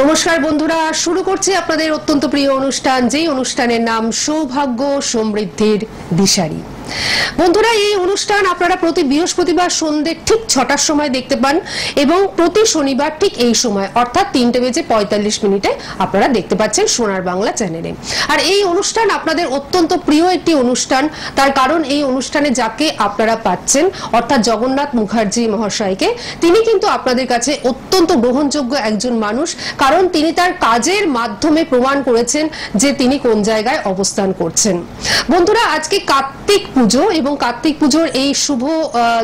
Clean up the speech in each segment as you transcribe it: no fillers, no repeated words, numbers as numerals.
নমস্কার বন্ধুরা, শুরু করছি আপনাদের অত্যন্ত প্রিয় অনুষ্ঠান, যেই অনুষ্ঠানের নাম সৌভাগ্য সমৃদ্ধির দিশারি। বন্ধুরা, এই অনুষ্ঠান আপনারা প্রতি বৃহস্পতিবার সন্ধ্যে ঠিক 6টার সময় দেখতে পান এবং প্রতি শনিবার ঠিক এই সময় অর্থাৎ 3:45 আপনারা দেখতে পাচ্ছেন সোনার বাংলা চ্যানেলে। আর এই অনুষ্ঠান আপনাদের অত্যন্ত প্রিয় একটি অনুষ্ঠান, তার কারণ এই অনুষ্ঠানে যাকে আপনারা পাচ্ছেন অর্থাৎ জগন্নাথ মুখার্জি মহাশয়কে, তিনি কিন্তু আপনাদের কাছে অত্যন্ত গ্রহণযোগ্য একজন মানুষ, কারণ তিনি তার কাজের মাধ্যমে প্রমাণ করেছেন যে তিনি কোন জায়গায় অবস্থান করছেন। বন্ধুরা, আজকে কার্তিক পুজো এবং কার্তিক পুজোর এই শুভ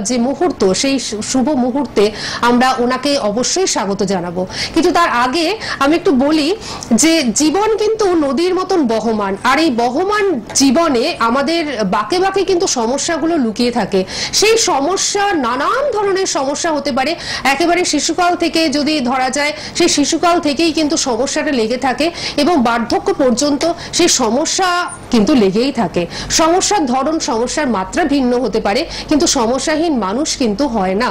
যে মুহূর্ত, সেই শুভ মুহূর্তে আমরা ওনাকে অবশ্যই স্বাগত জানাবো। কিন্তু তার আগে আমি একটু বলি যে জীবন কিন্তু নদীর মতন বহমান, আর এই বহমান জীবনে আমাদের বাঁকে বাঁকে কিন্তু সমস্যাগুলো লুকিয়ে থাকে। সেই সমস্যা নানান ধরনের সমস্যা হতে পারে, একেবারে শিশুকাল থেকে যদি ধরা যায়, সেই শিশুকাল থেকেই কিন্তু সমস্যাটা লেগে থাকে এবং বার্ধক্য পর্যন্ত সেই সমস্যা কিন্তু লেগেই থাকে। সমস্যার ধরন, সমস্যার মাত্রা ভিন্ন হতে পারে, কিন্তু সমস্যাহীন মানুষ কিন্তু হয় না।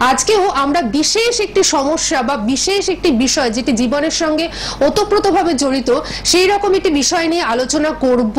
আজকেও আমরা বিশেষ একটি সমস্যা বা বিশেষ একটি বিষয় যেটি জীবনের সঙ্গে ওতপ্রোতভাবে জড়িত, সেই রকম একটি বিষয় নিয়ে আলোচনা করব।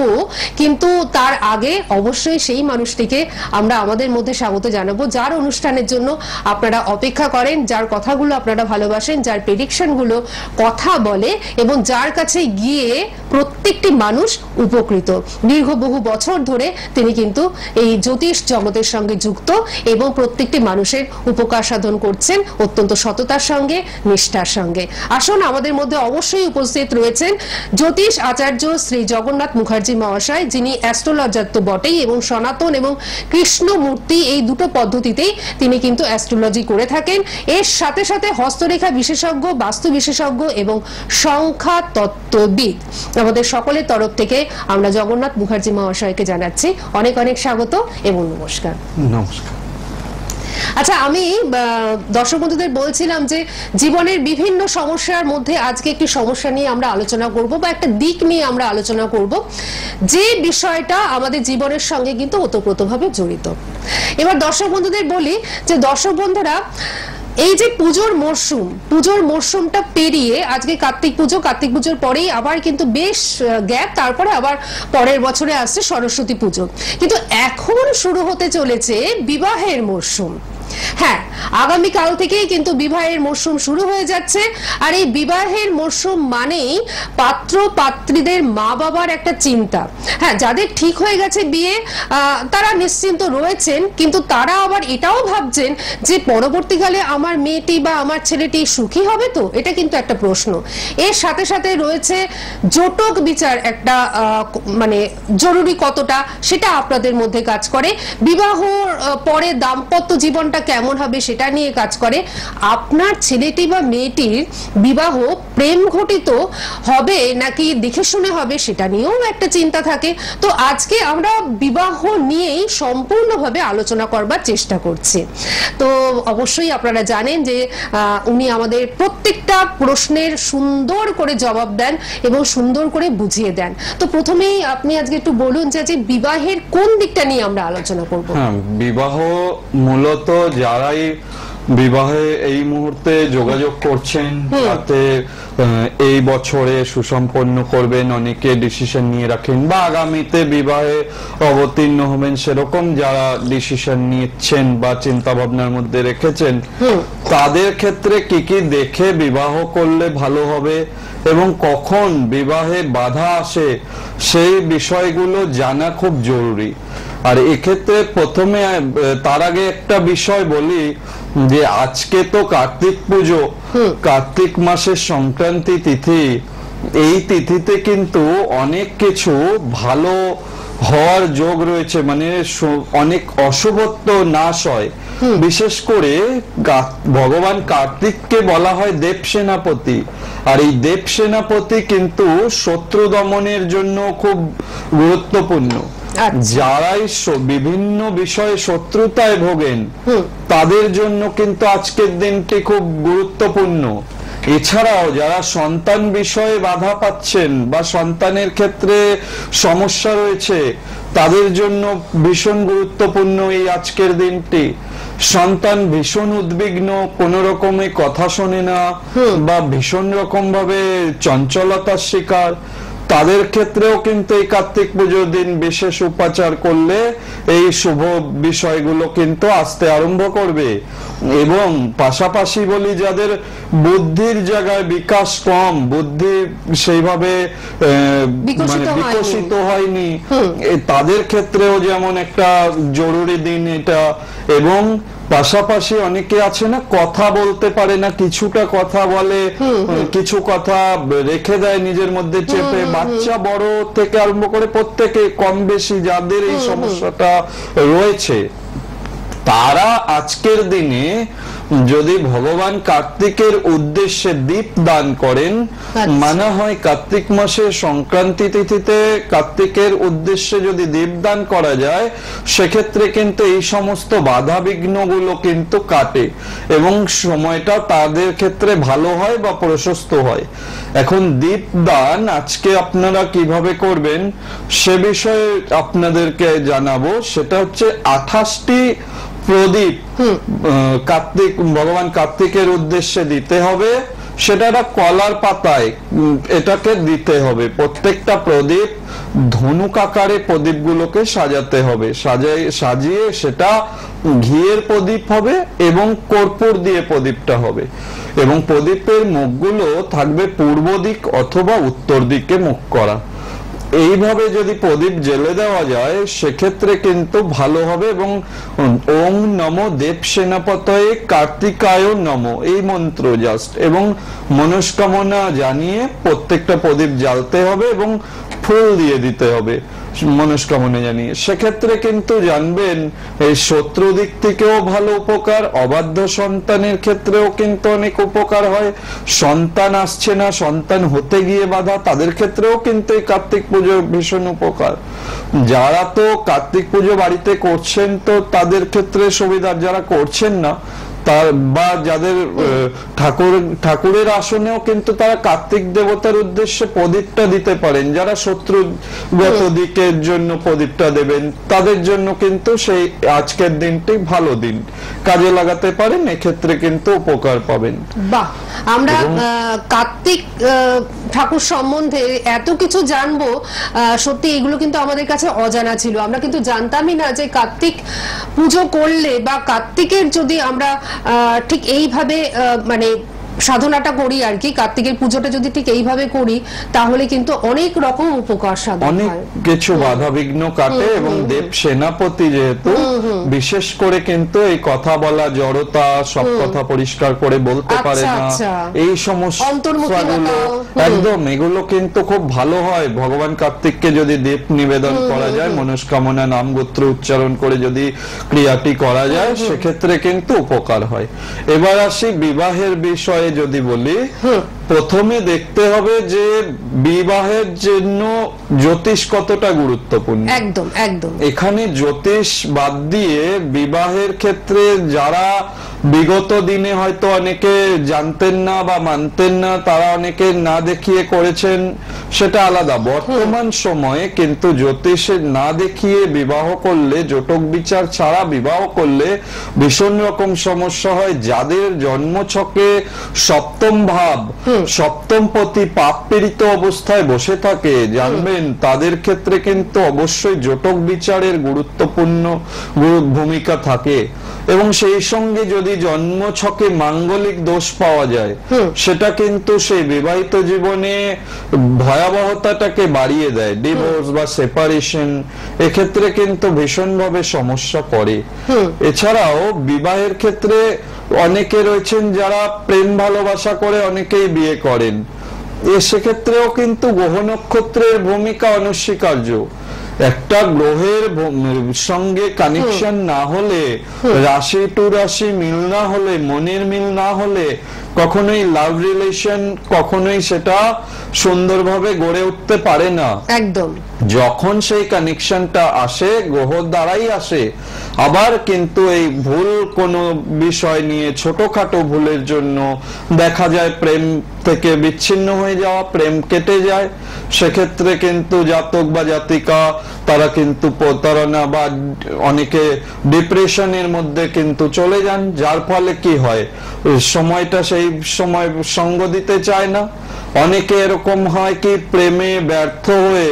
কিন্তু তার আগে অবশ্যই সেই মানুষটিকে আমরা আমাদের মধ্যে স্বাগত জানাবো, যার অনুষ্ঠানের জন্য আপনারা অপেক্ষা করেন, যার কথাগুলো আপনারা ভালোবাসেন, যার প্রেডিকশনগুলো কথা বলে এবং যার কাছে গিয়ে প্রত্যেকটি মানুষ উপকৃত। দীর্ঘ বহু বছর ধরে তিনি কিন্তু এই জ্যোতিষ জগতের সঙ্গে যুক্ত এবং প্রত্যেকটি মানুষের উপকার সাধন করছেন অত্যন্ত সততার সঙ্গে, নিষ্ঠার সঙ্গে। আসুন, আমাদের মধ্যে অবশ্যই উপস্থিত রয়েছেন জ্যোতিষ আচার্য শ্রী জগন্নাথ মুখার্জি মহাশয়, যিনি অ্যাস্ট্রোলজার তো বটেই এবং সনাতন এবং কৃষ্ণ মূর্তি এই দুটো পদ্ধতিতেই তিনি কিন্তু অ্যাস্ট্রোলজি করে থাকেন। এর সাথে সাথে হস্তরেখা বিশেষজ্ঞ, বাস্তু বিশেষজ্ঞ এবং সংখ্যা তত্ত্ববিদ। আমাদের সকলের তরফ থেকে আমরা জগন্নাথ মুখার্জি মহাশয়কে জানাচ্ছি অনেক অনেক স্বাগত এবং নমস্কার। নমস্কার। আচ্ছা, আমি দর্শক বন্ধুদের বলছিলাম যে জীবনের বিভিন্ন সমস্যার মধ্যে আজকে একটি সমস্যা নিয়ে আমরা আলোচনা করব বা একটা দিক নিয়ে আমরা আলোচনা করব, যে বিষয়টা আমাদের জীবনের সঙ্গে কিন্তু ওতপ্রোতভাবে জড়িত। এবার দর্শক বন্ধুদের বলি যে দর্শক বন্ধুরা, এই যে পুজোর মরশুমটা পেরিয়ে আজকে কার্তিক পুজো, কার্তিক পুজোর পরেই আবার কিন্তু বেশ গ্যাপ, তারপরে আবার পরের বছরে আসছে সরস্বতী পুজো, কিন্তু এখন শুরু হতে চলেছে বিবাহের মরশুম। হ্যাঁ, আগামীকাল থেকেই কিন্তু বিবাহের মরশুম শুরু হয়ে যাচ্ছে। আর এই বিবাহের মরশুম মানেই পাত্র পাত্রীদের মা বাবার একটা চিন্তা। হ্যাঁ, যাদের ঠিক হয়ে গেছে বিয়ে, তারা নিশ্চিন্ত রয়েছেন, কিন্তু তারা আবার এটাও ভাবছেন যে পরবর্তীকালে আমার মেয়েটি বা আমার ছেলেটি সুখী হবে তো, এটা কিন্তু একটা প্রশ্ন। এর সাথে সাথে রয়েছে জটক বিচার, একটা মানে জরুরি কতটা, সেটা আপনাদের মধ্যে কাজ করে। বিবাহ পরে দাম্পত্য জীবনটা কেমন হবে সেটা নিয়ে কাজ করে। আপনার ছেলেটি বা মেয়েটির বিবাহ প্রেম ঘটিত হবে নাকি দেখে শুনে হবে, সেটা নিয়েও একটা চিন্তা থাকে। তো আজকে আমরা বিবাহ নিয়েই সম্পূর্ণভাবে আলোচনা করবার চেষ্টা করছি। তো অবশ্যই আপনারা জানেন যে উনি আমাদের প্রত্যেকটা প্রশ্নের সুন্দর করে জবাব দেন এবং সুন্দর করে বুঝিয়ে দেন। তো প্রথমেই আপনি আজকে একটু বলুন যে বিবাহের কোন দিকটা নিয়ে আমরা আলোচনা করব। বিবাহ মূলত যারাই বিবাহে এই মুহূর্তে যোগাযোগ করছেন, তাতে এই বছরে সুসম্পন্ন করবেন, অনেকে ডিসিশন নিয়ে রাখেন বা আগামীতে বিবাহে অবতীর্ণ হবেন, সেরকম যারা ডিসিশন নিচ্ছেন বা চিন্তা ভাবনার মধ্যে রেখেছেন, তাদের ক্ষেত্রে কি কি দেখে বিবাহ করলে ভালো হবে এবং কখন বিবাহে বাধা আসে, সেই বিষয়গুলো জানা খুব জরুরি। আর এক্ষেত্রে প্রথমে তার আগে একটা বিষয় বলি যে আজকে তো কার্তিক পুজো, কার্তিক মাসের সংক্রান্তি তিথি। এই তিথিতে কিন্তু অনেক কিছু ভালো হওয়ার যোগ রয়েছে, মানে অনেক অশুভত্ব নাশ হয়। বিশেষ করে ভগবান কার্তিককে বলা হয় দেব সেনাপতি, আর এই দেব সেনাপতি কিন্তু শত্রু দমনের জন্য খুব গুরুত্বপূর্ণ। যারাই বিভিন্ন বিষয়ে শত্রুতায় ভোগেন, তাদের জন্য কিন্তু আজকের দিনটি খুব গুরুত্বপূর্ণ। এছাড়াও যারা সন্তান বিষয়ে বাধা পাচ্ছেন বা সন্তানের ক্ষেত্রে সমস্যা রয়েছে, তাদের জন্য ভীষণ গুরুত্বপূর্ণ এই আজকের দিনটি। সন্তান ভীষণ উদ্বিগ্ন, কোন রকমে কথা শোনে না বা ভীষণ রকম ভাবে চঞ্চলতার শিকার, তাদের ক্ষেত্রেও কিন্তু এই কার্তিক পুজোর দিন বিশেষ উপাচার করলে এই শুভ বিষয়গুলো কিন্তু আসতে আরম্ভ করবে। এবং পাশাপাশি বলি, যাদের বুদ্ধির জায়গায় বিকাশ কম, বুদ্ধি সেইভাবে বিকশিত হয়নি, তাদের ক্ষেত্রেও যেমন একটা জরুরি দিন এটা। এবং পাশাপাশি অনেকে আছে না, কথা বলতে পারে না, কিছুটা কথা বলে, কিছু কথা রেখে দেয় নিজের মধ্যে চেপে, বাচ্চা বড় থেকে আরম্ভ করে প্রত্যেকে কম বেশি যাদের এই সমস্যাটা রয়েছে, তারা আজকের দিনে যদি ভগবান কার্তিকের উদ্দেশ্যে দীপ দান করেন, মানা হয় কার্তিক মাসের সংক্রান্তি তিথিতে কার্তিকের উদ্দেশ্যে যদি দীপ দান করা যায়, সেক্ষেত্রে কিন্তু এই সমস্ত বাধা বিঘ্নগুলো কিন্তু কাটে এবং সময়টা তাদের ক্ষেত্রে ভালো হয় বা প্রশস্ত হয়। এখন দীপ দান আজকে আপনারা কিভাবে করবেন সে বিষয়ে আপনাদেরকে জানাবো। সেটা হচ্ছে 28টি প্রদীপ ভগবান কার্তিকের উদ্দেশ্যে দিতে হবে। সেটা একটা কলার পাতায় এটাকে দিতে হবে। প্রত্যেকটা প্রদীপ ধনুক আকারে প্রদীপগুলোকে সাজাতে হবে, সাজিয়ে সেটা ঘিয়ের প্রদীপ হবে এবং কর্পূর দিয়ে প্রদীপটা হবে এবং প্রদীপের মুখগুলো থাকবে পূর্ব দিক অথবা উত্তর দিকে মুখ করা। এইভাবে যদি প্রদীপ জ্বেলে দেওয়া যায় সেক্ষেত্রে কিন্তু ভালো হবে। এবং ওং নমো দেব সেনাপতয়ে কার্তিকায় নমো এই মন্ত্র জাস্ট এবং মনস্কামনা জানিয়ে প্রত্যেকটা প্রদীপ জ্বালতে হবে এবং ফুল দিয়ে দিতে হবে মনস্কামনা জানিয়ে। সেক্ষেত্রে কিন্তু জানবেন এই শত্রু দিক থেকেও ভালো উপকার, অবাধ্য সন্তানের ক্ষেত্রেও কিন্তু অনেক উপকার হয়, সন্তান আসছে না, সন্তান হতে গিয়ে বাধা, তাদের ক্ষেত্রেও কিন্তু এই কার্তিক পুজো ভীষণ উপকার। যারা তো কার্তিক পুজো বাড়িতে করছেন তো তাদের ক্ষেত্রে সুবিধা, যারা করছেন না তার বা যাদের ঠাকুরের আসনেও কিন্তু তারা কার্তিক দেবতার উদ্দেশ্যে প্রদীপটা দিতে পারেন। যারা শত্রুগত দিকের জন্য প্রদীপটা দেবেন তাদের জন্য কিন্তু সেই আজকের দিনটি ভালো দিন, কাজে লাগাতে পারেন, এক্ষেত্রে কিন্তু উপকার পাবেন। বাহ, আমরা কার্তিক ঠাকুর সম্বন্ধে এত কিছু জানবো, সত্যি এগুলো কিন্তু আমাদের কাছে অজানা ছিল। আমরা কিন্তু জানতামই না যে কার্তিক পুজো করলে বা কার্তিকের যদি আমরা ঠিক এইভাবে মানে সাধনাটা করি আর কি, কার্তিকের পুজোটা যদি ঠিক এইভাবে করি তাহলে কিন্তু অনেক রকম উপকার সাধন হয়, অনেক কিছু বাধা বিঘ্ন কাটে। এবং দেব সেনাপতি যেহেতু বিশেষ করে কিন্তু এই কথা বলা, জড়তা, সব কথা পরিষ্কার করে বলতে পারে না, এই সমস্যাগুলো একদম এগুলো কিন্তু খুব ভালো হয় ভগবান কার্তিককে যদি দীপ নিবেদন করা যায়, মনস্কামনা নাম গোত্র উচ্চারণ করে যদি ক্রিয়াটি করা যায় সেক্ষেত্রে কিন্তু উপকার হয়। এবার আসি বিবাহের বিষয়ে যদি বলি, প্রথমে দেখতে হবে যে বিবাহের জন্য জ্যোতিষ কতটা গুরুত্বপূর্ণ। একদম একদম এখানে জ্যোতিষ বাদ দিয়ে বিবাহের ক্ষেত্রে যারা বিগত দিনে হয়তো অনেকে জানতেন না বা মানতেন না, তারা অনেকে না দেখিয়ে করেছেন, সেটা আলাদা। বর্তমান সময়ে কিন্তু জ্যোতিষে না দেখিয়ে বিবাহ করলে, জটক বিচার ছাড়া বিবাহ করলে ভীষণ রকম সমস্যা হয়। যাদের জন্মছকে সপ্তম ভাব, সপ্তম পতি পাপ পীড়িত অবস্থায় বসে থাকে, জানবেন তাদের ক্ষেত্রে কিন্তু অবশ্যই জটক বিচারের গুরুত্বপূর্ণ ভূমিকা থাকে। এবং সেই সঙ্গে যদি জন্মছকে মাঙ্গলিক দোষ পাওয়া যায় সেটা কিন্তু সেই বিবাহিত জীবনে ভয়াবহতাটাকে বাড়িয়ে দেয়, ডিভোর্স বা সেপারেশন, এক্ষেত্রে কিন্তু ভীষণভাবে সমস্যা করে। এছাড়াও বিবাহের ক্ষেত্রে অনেকে রয়েছেন যারা প্রেম ভালোবাসা করে অনেকেই বিয়ে করেন, সেক্ষেত্রেও কিন্তু গ্রহ নক্ষত্রের ভূমিকা অনস্বীকার্য। একটা গ্রহের সঙ্গে কানেকশন না হলে, রাশি টু রাশি মিল না হলে, মনের মিল না হলে কখনোই লাভ রিলেশন কখনোই সেটা সুন্দরভাবে গড়ে উঠতে পারে না। একদম যখন সেই কানেকশনটা আসে গ্রহ দ্বারাই আসে। আবার কিন্তু এই ভুল কোনো বিষয় নিয়ে ছোটখাটো ভুলের জন্য দেখা যায় প্রেম থেকে বিচ্ছিন্ন হয়ে যাওয়া, প্রেম কেটে যায়। সেক্ষেত্রে কিন্তু জাতক বা জাতিকা তারা কিন্তু প্রতারণা বা অনেকে ডিপ্রেশনের মধ্যে কিন্তু চলে যান, যার ফলে কি হয় সময়টা সেই সময় সঙ্গ দিতে চায় না। অনেকে এরকম হয় কি প্রেমে ব্যর্থ হয়ে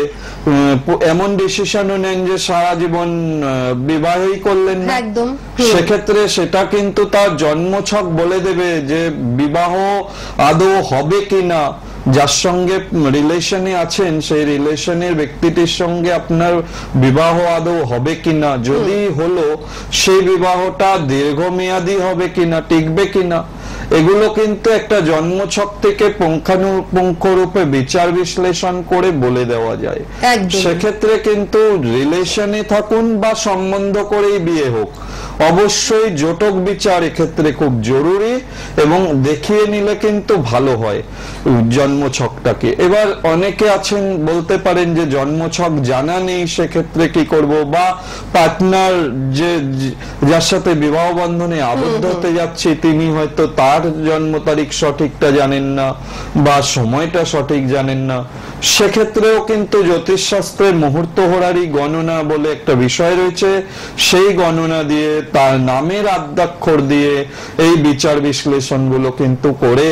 এমন ডিসিশনও নেন যে সারা জীবন বিবাহই করলেন না। একদম। সেক্ষেত্রে সেটা কিন্তু তার জন্মছক বলে দেবে যে বিবাহ আদৌ হবে কিনা, যার সঙ্গে রিলেশনে আছেন সেই রিলেশনের ব্যক্তিটির সঙ্গে আপনার বিবাহ আদৌ হবে কিনা, যদি হলো সেই বিবাহটা দীর্ঘমেয়াদী হবে কিনা, টিকবে কিনা, এগুলো কিন্তু একটা জন্মছক থেকে পুঙ্খানুপুঙ্খ রূপে বিচার বিশ্লেষণ করে বলে দেওয়া যায়। সেক্ষেত্রে কিন্তু রিলেশনে থাকুন বা সম্বন্ধ করেই বিয়ে হোক, অবশ্যই জটক বিচার এক্ষেত্রে খুব জরুরি এবং দেখিয়ে নিলে কিন্তু ভালো হয় জন্মছকটাকে। এবার অনেকে আছেন বলতে পারেন যে জন্মছক জানা নেই, সেক্ষেত্রে কি করব, বা পার্টনার যার সাথে বিবাহ বন্ধনে আবদ্ধ হতে যাচ্ছি তিনি হয়তো তার জন্ম তারিখ সঠিকটা জানেন না বা সময়টা সঠিক জানেন না। সেক্ষেত্রেও কিন্তু জ্যোতিষশাস্ত্রের মুহূর্ত হোরারি গণনা বলে একটা বিষয় রয়েছে, সেই গণনা দিয়ে তার নামের আদ্যাক্ষর দিয়ে এই বিচার বিশ্লেষণ গুলো কিন্তু করে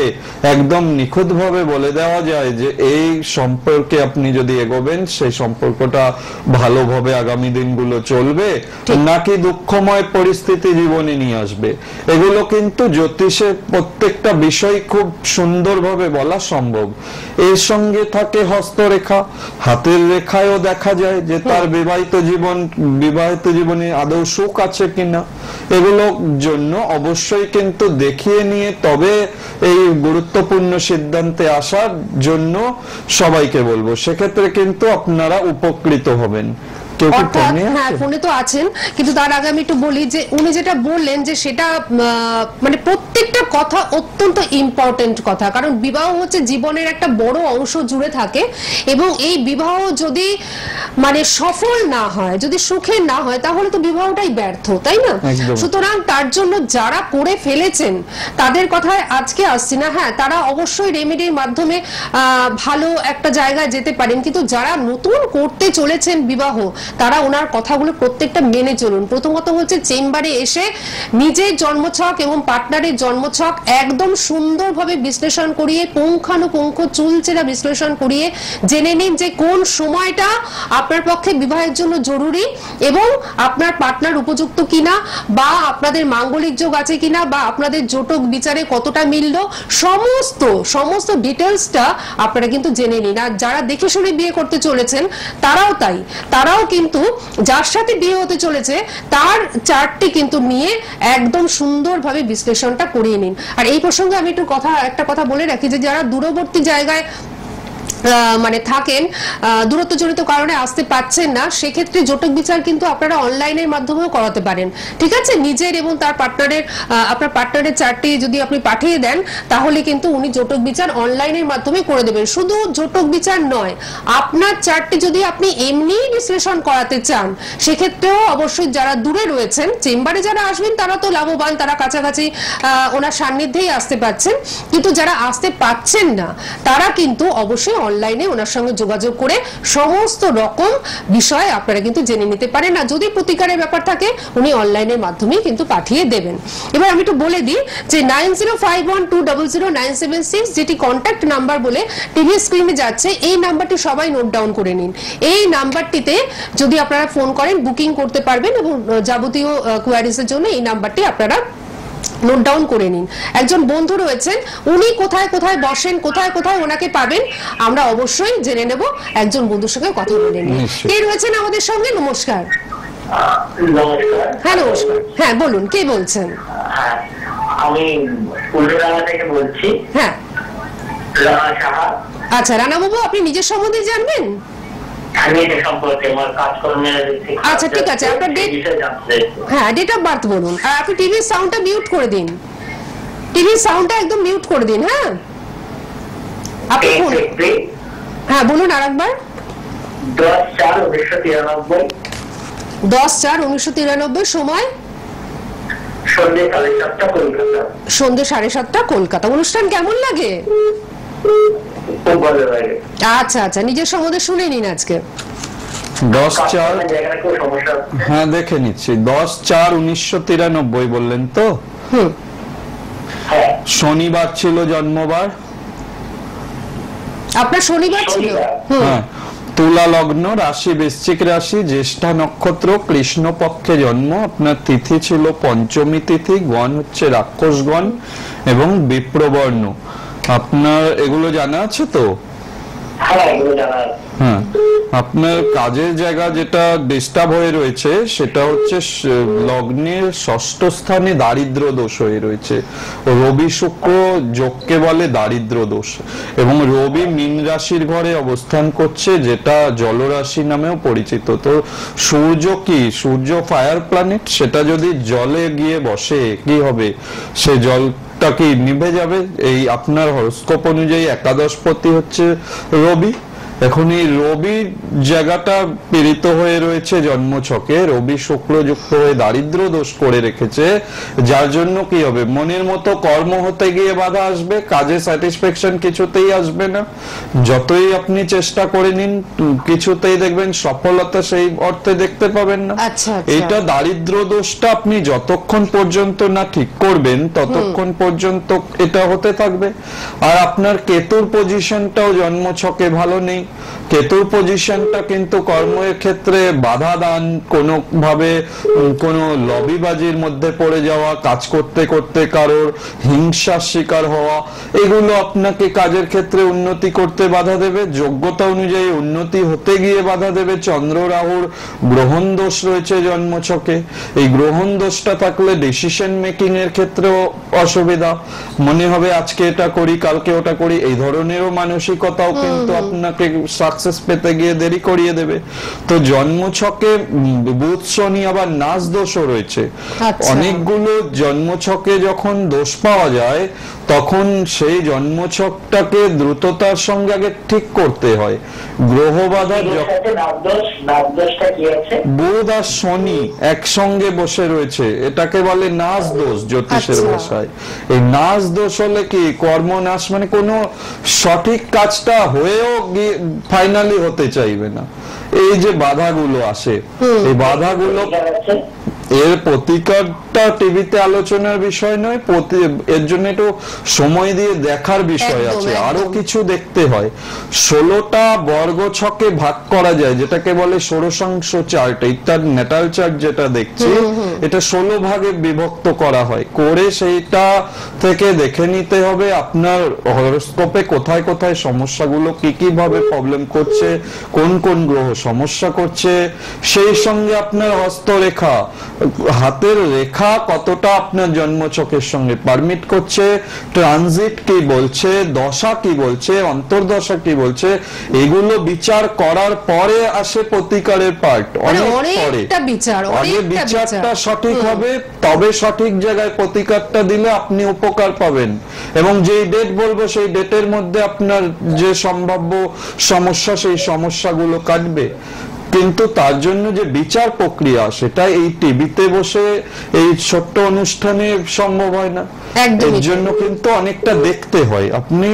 একদম নিখুঁত ভাবে বলে দেওয়া যায় যে এই সম্পর্কে আপনি যদি এগোবেন সেই সম্পর্কটা ভালোভাবে আগামী দিনগুলো চলবে নাকি দুঃখময় পরিস্থিতি জীবনে নিয়ে আসবে। এগুলো কিন্তু জ্যোতিষের প্রত্যেকটা বিষয় খুব সুন্দরভাবে বলা সম্ভব। এর সঙ্গে থাকে হস্তরেখা, হাতের রেখায়ও দেখা যায় যে তার বিবাহিত জীবনে আদৌ সুখ আছে কিনা। এগুলোর জন্য অবশ্যই কিন্তু দেখিয়ে নিয়ে তবে এই গুরুত্বপূর্ণ সিদ্ধান্তে আসার জন্য সবাইকে বলবো, সেক্ষেত্রে কিন্তু আপনারা উপকৃত হবেন। অর্থাৎ হ্যাঁ ফোনে তো আছেন, কিন্তু তার আগে আমি একটু বলি যে উনি যেটা বললেন যে সেটা মানে প্রত্যেকটা কথা অত্যন্ত ইম্পর্টেন্ট কথা, কারণ বিবাহ হচ্ছে জীবনের একটা বড় অংশ জুড়ে থাকে এবং এই বিবাহ যদি মানে সফল না হয়, যদি সুখের না হয়, তাহলে তো বিবাহটাই ব্যর্থ, তাই না? সুতরাং তার জন্য যারা করে ফেলেছেন তাদের কথায় আজকে আসছি না, হ্যাঁ তারা অবশ্যই রেমেডির মাধ্যমে ভালো একটা জায়গায় যেতে পারেন, কিন্তু যারা নতুন করতে চলেছেন বিবাহ তারা ওনার কথাগুলো প্রত্যেকটা মেনে চলুন। প্রথমত হচ্ছে চেম্বারে এসে নিজের জন্মছক এবং পার্টনারের জন্মছক একদম সুন্দরভাবে বিশ্লেষণ করিয়ে পুঙ্খানুপুঙ্খ চুলচেরা বিশ্লেষণ করিয়ে জেনে নিন যে কোন সময়টা আপনার পক্ষে বিবাহের জন্য জরুরি এবং আপনার পার্টনার উপযুক্ত কিনা, বা আপনাদের মাঙ্গলিক যোগ আছে কিনা, বা আপনাদের জটক বিচারে কতটা মিলল, সমস্ত ডিটেলসটা আপনারা কিন্তু জেনে নিন। আর যারা দেখে শুনে বিয়ে করতে চলেছেন তারাও তাই, তারাও কিন্তু যার সাথে বিয়ে হতে চলেছে তার চার্টটি কিন্তু নিয়ে একদম সুন্দরভাবে বিশ্লেষণটা করিয়ে নিন। আর এই প্রসঙ্গে আমি একটা কথা বলে রাখি যে যারা দূরবর্তী জায়গায় মানে থাকেন, দূরত্বজনিত কারণে আসতে পাচ্ছেন না, সেক্ষেত্রে জটক বিচার কিন্তু আপনারা অনলাইনের মাধ্যমেও করাতে পারেন। ঠিক আছে, নিজের এবং তার আপনার পার্টনারের চার্টটি যদি আপনি পাঠিয়ে দেন তাহলে কিন্তু উনি জটক বিচার অনলাইনের মাধ্যমে করে দেবেন। শুধু জটক বিচার নয়, আপনার চার্টটি যদি আপনি এমনি বিশ্লেষণ করাতে চান সেক্ষেত্রেও অবশ্যই যারা দূরে রয়েছেন, চেম্বারে যারা আসবেন তারা তো লাভবান, তারা কাছাকাছি ওনার সান্নিধ্যেই আসতে পাচ্ছেন, কিন্তু যারা আসতে পাচ্ছেন না তারা কিন্তু অবশ্যই অনলাইনে ওনার সঙ্গে যোগাযোগ করে সমস্ত রকম বিষয় আপনারা কিন্তু জেনে নিতে পারেন। আর যদি প্রতিকারের ব্যাপার থাকে উনি অনলাইনের মাধ্যমে কিন্তু পাঠিয়ে দেবেন। এবার আমি একটু বলে দিই যে 9051200976 যেটি কন্ট্যাক্ট নাম্বার বলে টিভি স্ক্রিনে যাচ্ছে, এই নাম্বারটি সবাই নোট ডাউন করে নিন। এই নাম্বারটিতে যদি আপনারা ফোন করেন বুকিং করতে পারবেন এবং যাবতীয় কোয়ারিজের জন্য এই নাম্বারটি আপনারা নোট ডাউন করে নিন। একজন বন্ধু রয়েছেন, উনি কোথায় কোথায় বসেন, কোথায় কোথায় ওনাকে পাবেন আমরা অবশ্যই জেনে নেব। একজন বন্ধুর সঙ্গে কথা বলে নিন। কে রয়েছেন আমাদের সঙ্গে? নমস্কার। হ্যাঁ নমস্কার, হ্যাঁ বলুন কে বলছেন? আমি উল্টোডাঙ্গা থেকে বলছি। হ্যাঁ আচ্ছা রানা বাবু, আপনি নিজের সম্বন্ধে জানবেন? আচ্ছা ঠিক আছে, আপনার ডেট অফ বার্থ বলুন। আর আপনি টিভির সাউন্ডটা মিউট করে দিন, টিভির সাউন্ডটা একদম মিউট করে দিন। হ্যাঁ আপনি হ্যাঁ বলুন আরেকবার। 10/4/1993। সময় সন্ধ্যে 7:30 কলকাতা। অনুষ্ঠান কেমন লাগে? খুব ভালো লাগে। আচ্ছা আচ্ছা, নিজের সম্বন্ধে শুনে নিন আজকে। 10/4 জায়গাটা খুব সমস্যা হচ্ছে। হ্যাঁ দেখে নিচ্ছি, 10/4/1993 বললেন তো? হ্যাঁ, শনিবার ছিল জন্মবার। আপনার শনিবার ছিল? শনিবার। হ্যাঁ, তুলা লগ্ন, রাশি বৃশ্চিক রাশি, জ্যেষ্ঠা নক্ষত্র, কৃষ্ণ পক্ষে জন্ম। আপনার তিথি ছিল পঞ্চমী তিথি, গণ হচ্ছে রাক্ষসগণ এবং বিপ্রবর্ণ। আপনার এগুলো জানা আছে তো? হ্যাঁ, এগুলো জানা আছে। হ্যাঁ, আপনার কাজের জায়গা যেটা ডিস্টার্ব হয়ে রয়েছে সেটা হচ্ছে লগ্নের ষষ্ঠ স্থানে দারিদ্র দোষ হয়ে রয়েছে। রবি শুক্র যোগকে বলে দারিদ্র দোষ, এবং রবি মীন রাশির ঘরে অবস্থান করছে, যেটা জলরাশি নামেও পরিচিত। তো সূর্য কি, সূর্য ফায়ার প্ল্যানেট, সেটা যদি জলে গিয়ে বসে কি হবে? সে জলটা কি নিভে যাবে? এই আপনার হরস্কোপ অনুযায়ী একাদশপতি হচ্ছে রবি। এখন এই রবির জায়গাটা পীড়িত হয়ে রয়েছে জন্মছকে, রবি শুক্র যুক্ত হয়ে দারিদ্র দোষ করে রেখেছে, যার জন্য কি হবে? মনের মতো কর্ম হতে গিয়ে বাধা আসবে, কাজে স্যাটিসফ্যাকশন কিছুতেই আসবে না। যতই আপনি চেষ্টা করে নিন কিছুতেই দেখবেন সফলতা সেই অর্থে দেখতে পাবেন না। আচ্ছা, এটা দারিদ্র দোষটা আপনি যতক্ষণ পর্যন্ত না ঠিক করবেন ততক্ষণ পর্যন্ত এটা হতে থাকবে। আর আপনার কেতুর পজিশনটাও জন্মছকে ভালো নেই। কেতুর পজিশনটা কিন্তু কর্মের ক্ষেত্রে বাধা দান, কোনো ভাবে কোনো লবিবাজির মধ্যে পড়ে যাওয়া, কাজ করতে করতে কারোর হিংসার শিকার হওয়া, এগুলো আপনাকে কাজের ক্ষেত্রে উন্নতি করতে বাধা দেবে, যোগ্যতা অনুযায়ী উন্নতি হতে গিয়ে বাধা দেবে। চন্দ্র রাহুর গ্রহণ দোষ রয়েছে জন্মছকে। এই গ্রহণ দোষটা থাকলে ডিসিশন মেকিং এর ক্ষেত্রেও অসুবিধা, মনে হবে আজকে এটা করি কালকে ওটা করি, এই ধরনেরও মানসিকতাও কিন্তু আপনাকে সাকসেস পেতে গিয়ে দেরি করিয়ে দেবে। তো জন্মছকে বুধ শনি আবার নাশ দোষও রয়েছে। অনেকগুলো জন্মছকে যখন দোষ পাওয়া যায় তখন সেই জন্মছকটাকে দ্রুততার সঙ্গে আগে ঠিক করতে হয়। গ্রহ বাধা, বুধ আর শনি একসঙ্গে বসে রয়েছে, এটাকে বলে নাশ দোষ জ্যোতিষের ভাষায়। এই নাশ দোষ হলে কি, কর্মনাশ, মানে কোনো সঠিক কাজটা হয়েও ফাইনালি হতে চাইবে না। এই যে বাধাগুলো আসে, এই বাধাগুলো, এর প্রতিকারটা টিভিতে আলোচনার বিষয় নয়, এর জন্য একটু সময় দিয়ে দেখার বিষয় আছে, আরো কিছু দেখতে হয়। 16টা বর্গ ছকে ভাগ করা যায়, যেটাকে বলে ষোড়শাংশ চার্ট। এইটার ন্যাটাল চার্ট যেটা দেখছি, এটা 16 ভাগে বিভক্ত করা হয়, করে সেইটা থেকে দেখে নিতে হবে আপনার হরোস্কোপে কোথায় কোথায় সমস্যাগুলো, কি কি ভাবে প্রবলেম করছে, কোন কোন গ্রহ সমস্যা করছে, সেই সঙ্গে আপনার হস্তরেখা, হাতের রেখা কতটা আপনার জন্মছকের সঙ্গে পারমিট করছে, ট্রানজিট কি বলছে, দশা কি বলছে, অন্তর্দশা কি বলছে, এগুলো বিচার করার পরে আসে প্রতিকারের পার্ট। অনেক পরে আগে বিচারটা সঠিক হবে, তবে সঠিক জায়গায় প্রতিকারটা দিলে আপনি উপকার পাবেন। এবং যেই ডেট বলবো সেই ডেটের মধ্যে আপনার যে সম্ভাব্য সমস্যা, সেই সমস্যাগুলো কাটবে। কিন্তু তার জন্য যে বিচার প্রক্রিয়া, সেটা এই টিভিতে বসে এই ছোট্ট অনুষ্ঠানে সম্ভব হয় না। এর জন্য কিন্তু অনেকটা দেখতে হয়। আপনি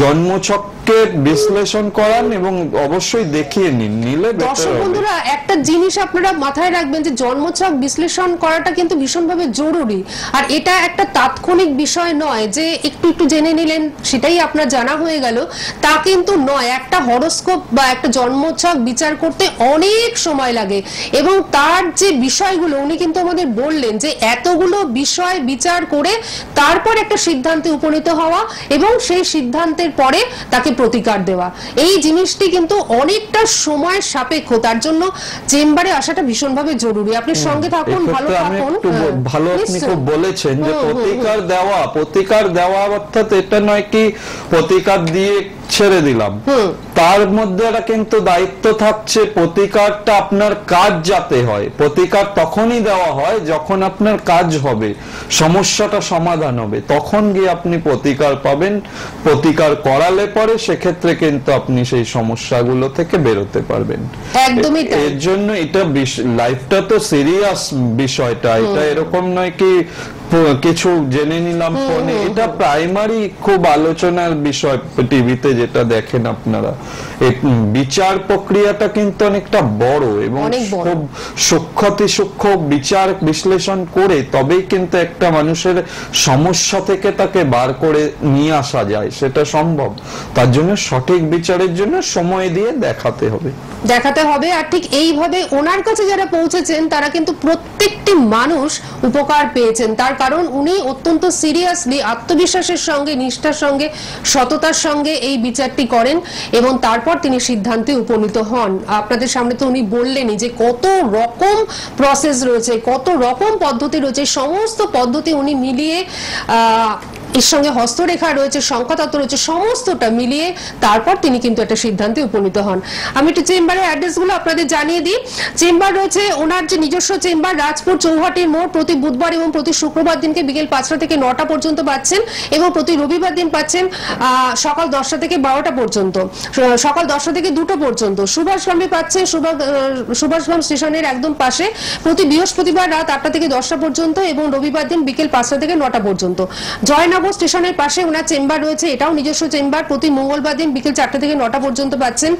জন্মছককে বিশ্লেষণ করান এবং অবশ্যই দেখিয়ে নিন, নিলে দর্শক বন্ধুরা একটা জিনিস আপনারা মাথায় রাখবেন যে জন্মছক বিশ্লেষণ করাটা কিন্তু ভীষণভাবে জরুরি। আর এটা একটা তাৎক্ষণিক বিষয় নয় যে একটু একটু জেনে নিলেন সেটাই আপনার জানা হয়ে গেল, তা কিন্তু নয়। একটা হরোস্কোপ বা একটা জন্মছক বিচার করতে অনেক সময় লাগে, এবং তার যে বিষয়গুলো উনি কিন্তু আমাদের বললেন যে এতগুলো বিষয় বিচার করে তারপর একটা সিদ্ধান্তে উপনীত হওয়া এবং সেই সিদ্ধান্তের পরে তাকে প্রতিকার দেওয়া, এই জিনিসটি কিন্তু অনেকটা সময় সাপেক্ষ। তার জন্য চেম্বারে আসাটা ভীষণভাবে জরুরি। আপনি সঙ্গে থাকুন, ভালো থাকুন। ভালো আপনি খুব বলেছেন যে প্রতিকার দেওয়া অর্থাৎ এটা নয় কি প্রতিকার দিয়ে ছেড়ে দিলাম, তার মধ্যে কিন্তু দায়িত্ব থাকছে প্রতিকারটা আপনার কাজ যাতে হয়। প্রতিকার তখনই দেওয়া হয় যখন আপনার কাজ হবে, সমস্যাটা সমাধান হবে, তখন গিয়ে আপনি প্রতিকার পাবেন। প্রতিকার করালে পরে সেক্ষেত্রে কিন্তু আপনি সেই সমস্যাগুলো থেকে বেরোতে পারবেন। একদমই তাই। এর জন্য এটা লাইফটা তো সিরিয়াস বিষয়টা, এটা এরকম নয় কি কিছু জেনে নিলাম ফোনে, এটা প্রাইমারি খুব আলোচনার বিষয় টিভিতে যেটা দেখেন আপনারা। এই বিচার প্রক্রিয়াটা কিন্তু অনেকটা বড় এবং খুব সূক্ষ্ম বিচার বিশ্লেষণ করে তবেই কিন্তু একটা মানুষের সমস্যা থেকে তাকে বার করে নিয়ে আসা যায়, সেটা সম্ভব। তার জন্য সঠিক বিচারের জন্য সময় দিয়ে দেখাতে হবে। আর ঠিক এইভাবে ওনার কাছে যারা পৌঁছেছেন তারা কিন্তু প্রত্যেকটি মানুষ উপকার পেয়েছেন। তার কারণ উনি অত্যন্ত সিরিয়াসলি আত্মবিশ্বাসের সঙ্গে, নিষ্ঠার সঙ্গে, সততার সঙ্গে এই বিচারটি করেন এবং তারপর তিনি সিদ্ধান্তে উপনীত হন। আপনাদের সামনে তো উনি বললেনই যে কত রকম প্রসেস রয়েছে, কত রকম পদ্ধতি রয়েছে, সমস্ত পদ্ধতি উনি মিলিয়ে এর সঙ্গে হস্তরেখা রয়েছে, সংখ্যাতত্ত্ব রয়েছে, সমস্তটা মিলিয়ে তারপর তিনি কিন্তু একটা সিদ্ধান্তে উপনীত হন। আমি একটু চেম্বারের অ্যাড্রেসগুলো আপনাদের জানিয়ে দিই। চেম্বার রয়েছে ওনার যে নিজস্ব চেম্বার, রাজপুর চৌহাটির মোড়। প্রতি বুধবার এবং প্রতি শুক্রবার দিনকে বিকেল 5টা থেকে 9টা পর্যন্ত পাচ্ছেন এবং প্রতি রবিবার দিন পাচ্ছেন সকাল 10টা থেকে 12টা পর্যন্ত, সকাল 10টা থেকে 2টো পর্যন্ত। সুভাষগ্রামে পাচ্ছে সুভাষগ্রাম স্টেশনের একদম পাশে প্রতি বৃহস্পতিবার রাত 8টা থেকে 10টা পর্যন্ত এবং রবিবার দিন বিকেল 5টা থেকে 9টা পর্যন্ত। জয়নগর স্টেশনের পাশে ওনার চেম্বার রয়েছে, এটাও নিজস্ব চেম্বার। প্রতি মঙ্গলবার দিন বিকেল 4টা থেকে 9টা পর্যন্ত পাচ্ছেন।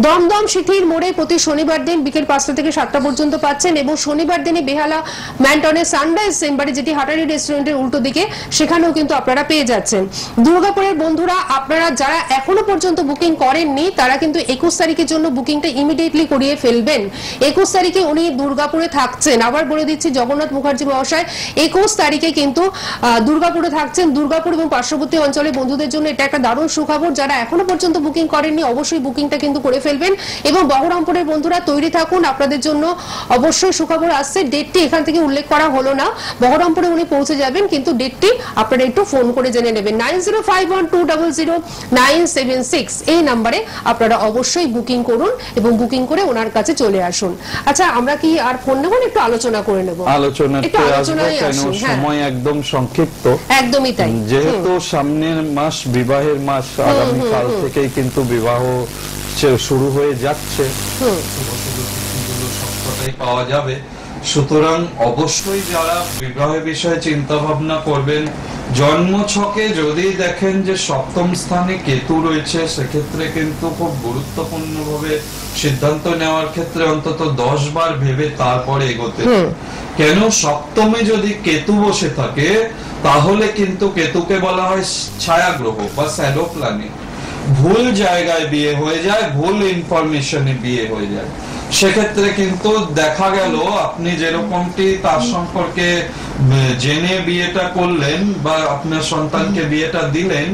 দমদম সিথির মোড়ে প্রতি শনিবার দিন বিকেল 5টা থেকে 7টা পর্যন্ত পাচ্ছেন এবং শনিবার দিনে বেহালা ম্যান্টনের সানরাইজ চেম্বারে, যেটি হাটারি রেস্টুরেন্টের উল্টো দিকে, সেখানেও কিন্তু আপনারা পেয়ে যাচ্ছেন। দুর্গাপুরের বন্ধুরা, আপনারা যারা এখনো পর্যন্ত বুকিং করেননি তারা কিন্তু 21 তারিখের জন্য বুকিংটা ইমিডিয়েটলি করিয়ে ফেলবেন। 21 তারিখে উনি দুর্গাপুরে থাকছেন। আবার বলে দিচ্ছি, জগন্নাথ মুখার্জি মহাশয় 21 তারিখে কিন্তু দুর্গাপুরে থাকছেন। দুর্গাপুর এবং পার্শ্ববর্তী অঞ্চলের বন্ধুদের জন্য এটা একটা দারুণ সুখবর। যারা এখনো পর্যন্ত বুকিং করেননি অবশ্যই বুকিংটা কিন্তু করে ফেলবেন এবং বহরমপুরের বন্ধুরা তৈরি থাকুন, আপনাদের জন্য অবশ্যই সুখবর আসছে। ডেটটি এখান থেকে উল্লেখ করা হলো না, বহরমপুরে উনি পৌঁছে যাবেন, কিন্তু ডেটটি আপনারা একটু ফোন করে জেনে নেবেন। 9051200976 এই নাম্বারে আপনারা অবশ্যই বুকিং করুন এবং বুকিং করে ওনার কাছে চলে আসুন। আচ্ছা, আমরা কি আর ফোন নেব না, একটু আলোচনা করে নেব? সময় একদম সংক্ষিপ্ত, একদমই তাই। যেহেতু সামনের মাস বিবাহের মাস, আগামী কাল থেকেই কিন্তু বিবাহ শুরু হয়ে যাচ্ছে, সবটাই পাওয়া যাবে। সুতরাং অবশ্যই যারা বিবাহের বিষয়ে চিন্তা ভাবনা করবেন, জন্ম ছকে যদি দেখেন যে 7ম স্থানে কেতু রয়েছে, সেক্ষেত্রে কিন্তু খুব গুরুত্বপূর্ণ ভাবে সিদ্ধান্ত নেওয়ার ক্ষেত্রে অন্তত 10 বার ভেবে তারপরে এগোতে। কেন 7মে যদি কেতু বসে থাকে তাহলে কিন্তু কেতুকে বলা হয় ছায়া গ্রহ বা শ্যাডো প্ল্যানেট। ভুল জায়গায় বিয়ে হয়ে যায়, ভুল ইনফরমেশনে বিয়ে হয়ে যায়। সেক্ষেত্রে কিন্তু দেখা গেল আপনি যেরকমটি তার সম্পর্কে জেনে বিয়েটা করলেন বা আপনার সন্তানকে বিয়েটা দিলেন,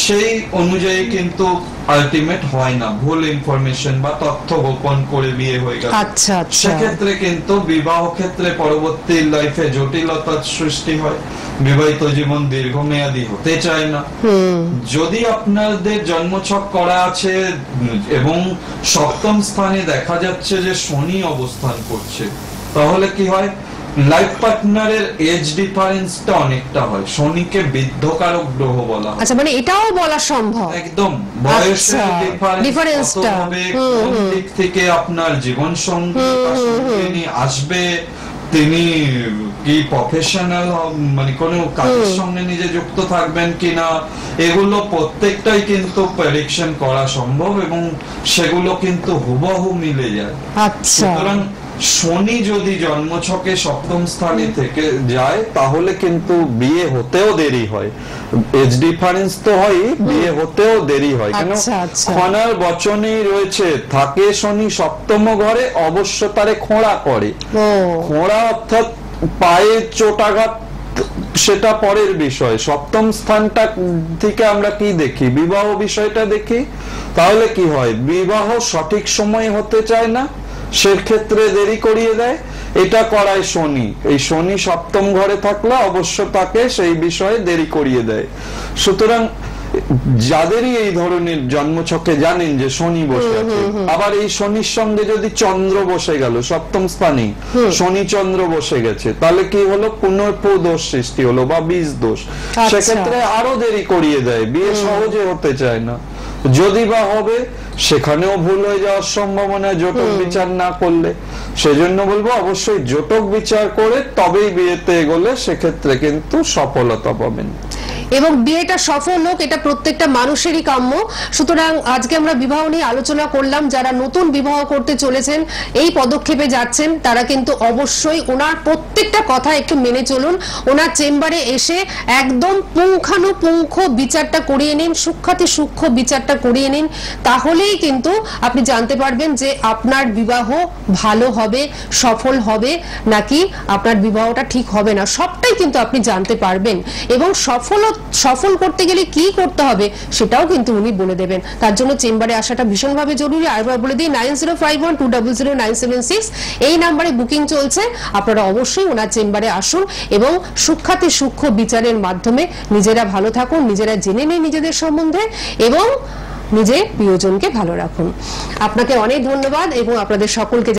সেই অনুযায়ী কিন্তু আলটিমেট হয় না, ভুল ইনফরমেশন বা তথ্য গোপন করে বিয়ে হয়ে গেল। সেক্ষেত্রে কিন্তু বিবাহ ক্ষেত্রে পরবর্তী লাইফে জটিলতার সৃষ্টি হয়, বিবাহিত জীবন দীর্ঘমেয়াদী হতে চায় না। যদি আপনাদের জন্মছক করা আছে এবং 7ম স্থানে দেখা যাচ্ছে যে শনি অবস্থান করছে, তাহলে কি হয়, লাইফ পার্টনারের এজ ডিফারেন্সটা অনেকটা হয়। শনিকে বৃদ্ধকারক গ্রহ বলা হয়। আচ্ছা, মানে এটাও বলা সম্ভব একদম বয়সের ডিফারেন্সটা হবে। কোন দিক থেকে আপনার জীবন সঙ্গী আসবে, তিনি কি প্রফেশনাল, মানে কোন কাজের সঙ্গে নিজে যুক্ত থাকবেন কিনা, এগুলো প্রত্যেকটাই কিন্তু প্রেডিকশন করা সম্ভব এবং সেগুলো কিন্তু হুবহু মিলে যায়। সুতরাং শনি যদি জন্মছকে 7ম স্থানে থেকে যায় তাহলে কিন্তু বিয়ে হতেও দেরি হয়। এজ ডিফারেন্স তো হয়, বিয়ে হতেও দেরি হয়। কেন, খনার বচনেই রয়েছে, থাকে শনি 7ম ঘরে অবশ্য তারে খোঁড়া করে। খোঁড়া অর্থাৎ পায়ে চোটাঘাত, সেটা পরের বিষয়। 7ম স্থানটা থেকে আমরা কি দেখি, বিবাহ বিষয়টা দেখি। তাহলে কি হয়, বিবাহ সঠিক সময়ে হতে চায় না, সেক্ষেত্রে দেরি করিয়ে দেয়। এটা করায় শনি। এই শনি 7ম ঘরে থাকলে অবশ্য তাকে সেই বিষয়ে দেরি করিয়ে দেয়। সুতরাং যাদেরই এই ধরনের জন্মছকে জানেন যে শনি বসে আছে, আবার এই শনির সঙ্গে যদি চন্দ্র বসে গেল 7ম স্থানে, শনি চন্দ্র বসে গেছে, তাহলে কি হলো, পুনর্প দোষ সৃষ্টি হলো বা বীজ দোষ। সেক্ষেত্রে আরো দেরি করিয়ে দেয়, বিয়ে সহজে হতে চায় না। যদি বা হবে সেখানেও ভুল হয়ে যাওয়ার সম্ভাবনা জটক বিচার না করলে। সেজন্য বলবো অবশ্যই জটক বিচার করে তবেই বিয়েতে এগোলে সেক্ষেত্রে কিন্তু সফলতা পাবেন এবং বিয়েটা সফল হোক এটা প্রত্যেকটা মানুষেরই কাম্য। সুতরাং আজকে আমরা বিবাহ নিয়ে আলোচনা করলাম। যারা নতুন বিবাহ করতে চলেছেন, এই পদক্ষেপে যাচ্ছেন, তারা কিন্তু অবশ্যই ওনার প্রত্যেকটা কথা একটু মেনে চলুন। ওনার চেম্বারে এসে একদম পুঙ্খানুপুঙ্খ বিচারটা করিয়ে নিন, সূক্ষ্মাতি সূক্ষ্ম বিচারটা করিয়ে নিন। তাহলেই কিন্তু আপনি জানতে পারবেন যে আপনার বিবাহ ভালো হবে, সফল হবে নাকি আপনার বিবাহটা ঠিক হবে না, সবটাই কিন্তু আপনি জানতে পারবেন। এবং সফল করতে গেলে কি করতে হবে সেটাও কিন্তু উনি বলে দেবেন। তার জন্য চেম্বারে আসাটা ভীষণভাবে জরুরি। আরেকবার বলে দিই, 9051200976 এই নাম্বারে বুকিং চলছে। আপনারা অবশ্যই ওনার চেম্বারে আসুন এবং সূক্ষ্মাতি সূক্ষ্ম বিচারের মাধ্যমে নিজেরা ভালো থাকুন, নিজেরা জেনে নিন নিজেদের সম্বন্ধে এবং নিজের প্রিয়জনকে ভালো রাখুন। আপনাকে অনেক ধন্যবাদ এবং আপনাদের সকলকে